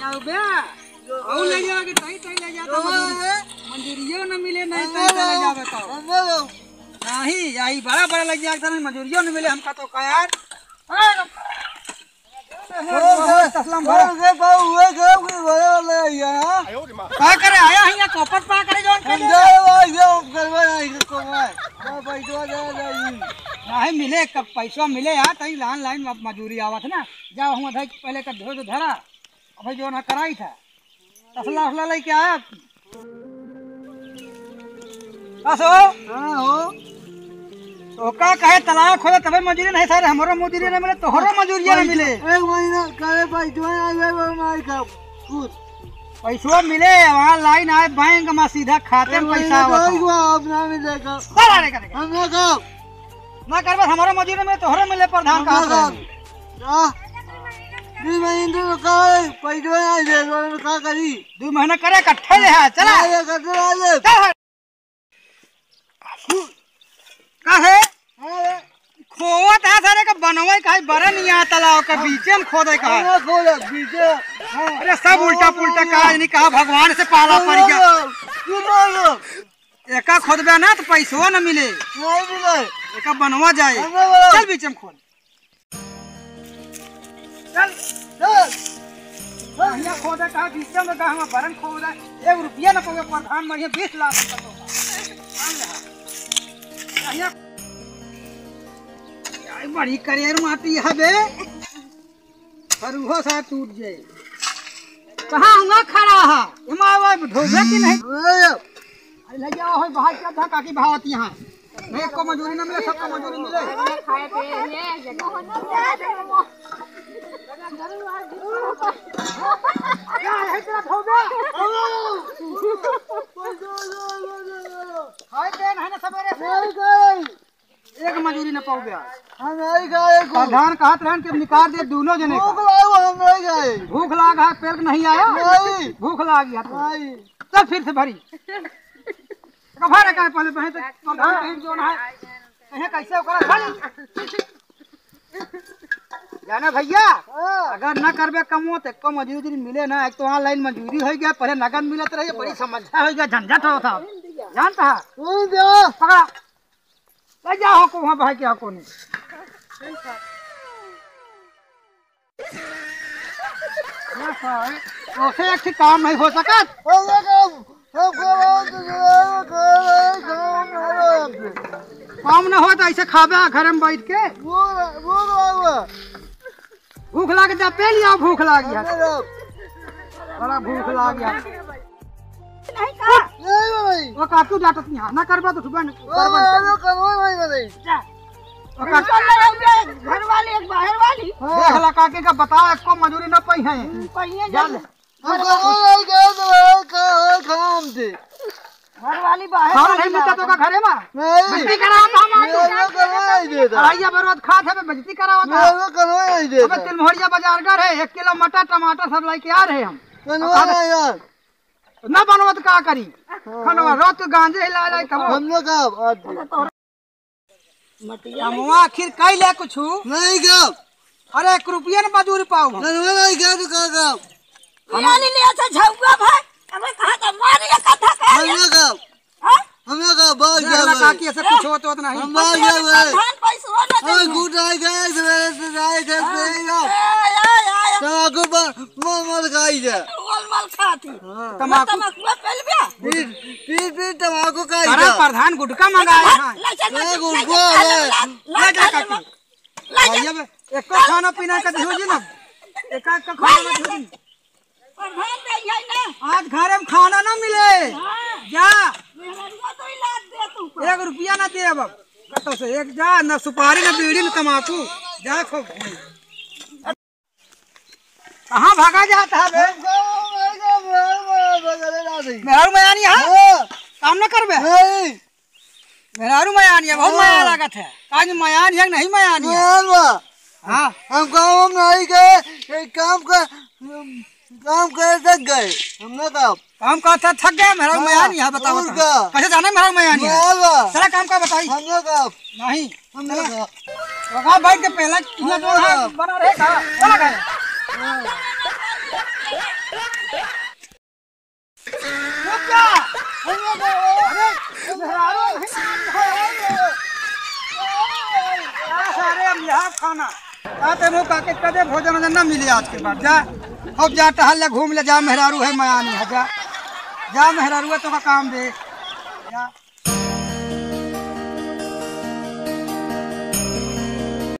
जाओ बे और ले जाओ कि तई तई ले जाता मंजूरियो न मिले नहीं तई ले जावे तो नहीं यही बड़ा बड़ा लग जाता नहीं मंजूरियो न मिले हमका तो का यार तसलम भर से बाऊ हुए गए बड़ा ले आया का करे आया हिया कोपट पा करे जोन कर जो करवा नहीं को पैसा दे नहीं मिले कब पैसा मिले यार तई लाइन लाइन मजूरी आवत ना जाओ हम पहले का धो धरा अब जो ना कराई था तसला उसला लेके आया असो हां हो तो का कहे तालाब खोले तबे मजूरी नहीं सारे हमरो मजूरी नहीं मिले तोहरो मजूरी नहीं मिले एक महीना करे पैसा आवे मार का कुछ पैसा मिले वहां लाइन आए बैंक में सीधा खाते में पैसा आवत अपना मिलेगा अरे करे हम ना करबे हमारो मजूरी में तोहरो मिले प्रधान का दू महीने का पैसा नहीं दे का करी 2 महीना करे इकट्ठे ले है चला का है खोवत है सारे का बनवाई का बड़ा नहीं आता तालाब के बीच में खोदे का है खोदे बीच अरे सब उल्टा पुल्टा का नहीं कहा भगवान से पाला पड़ गया एका खोदबे ना तो पैसा न मिले नहीं मिले एका बनवा जाए चल बीच में खोद चल चल खोदे का बीच में का हम बरन खोदा 1 रुपया न पावे प्रधान में 20 लाख बड़ी करियर माटी हबे फरुहो सा टूट जाए कहां हुआ खड़ा है इमा ढोबे की नहीं अरे ले जाओ होय बाहर क्या था काकी भावत यहां नहीं को मजूरी न मिले सबको मजूरी मिले खाए पे ये जगह क्या है तेरा ढोबे खाए पे है ना सवेरे से एक मजूरी न पाओ गया हम नहीं गए प्रधान कहत रहन कि निकाल दे दोनों जने भूख लाग हम नहीं गए भूख लाग है पेट नहीं आया नहीं भूख लाग गया नहीं तब फिर से भरी कभारे का पहले बहे तो प्रधान कहीं जो ना है कहे कैसे ओकरा जाना भैया अगर न करबे कमो तो कम मजूरी मिले ना एक तो ऑनलाइन मजूरी हो गया पहले नगद मिलत रही बड़ी समस्या हो गया झंझट होता जानता है पकड़ा ले जाओ को वहां भाई क्या कोने ओसे एक काम नहीं हो सकत काम न हो तो ऐसे खाबे घर में बैठ के भूख लाग जा पे लिया भूख लाग गया बड़ा भूख लाग गया नहीं का नहीं भाई वो काटू डाटत नहीं ना करबा तो सुबह करबा करबो भाई भाई ओ काटू घर वाली एक बाहर वाली देख ला काके का बताओ इसको मजूरी न पई है पई चल हम गए तो काम दे घर वाली बाहर नहीं मिलता तो का घरे में बेइज्जती करावत हम करवाई देता आइया बरवत खात है बेइज्जती करावत है करवाई देता अब तिलमोहरिया बाजार कर है 1 किलो मटर टमाटर सब लेके आ रहे हम बनवा यार ना बनवत का करी खनवा रात गांजे हिला लाई तब हम लोग का मटिया हम आखिर कई ले कुछ नहीं गा अरे 1 रुपया न मजूरी पाऊ नहीं गा तो का यानी ले अच्छा झौका भाई अबे कहां का मारिया कथा कर हम लोग का बाग जा काकी ऐसे कुछ होत होत नहीं हम बाग जा धान पैसा न दे गुड आई गए से जाए के तमाकू मर खाई जा मल खाती तमाकू पहले बिया पीट तमाकू खाई जा प्रधान गुटका मंगाया हां ले गुटका ले जा काकी ले जा एको खाना पीना का हो जी ना एक का खाना हो जी प्रधान नहीं है ना आज घर में खाना ना मिले जा तो इलाज दे तू 1 रुपया ना दे अब कतो से एक जा ना सुपारी ना बीड़ी ना तमाकू जा खो कहां भागा जाता है मेहरारू मयानी है काम न करबे नहीं मेहरारू मयानी है बहुत माया लागत है आज मयानी है नहीं मयानी है हां हम गांव में नहीं गए काम करे थक गए हमने काम का थक गए मेहरारू मयानी है बताओ कैसे जाने मेहरारू मयानी है सारा काम का बताई हमने नहीं हमने वहां बैठ के पहला जो है बना रहेगा चला गए खाना आते मुँह काके कदे भोजन वोजन न मिले आज के बाद जा अब जा टहल ले घूम ले जा मेहरारू है माया नहीं है जा जा मेहरारू है तो का काम दे जा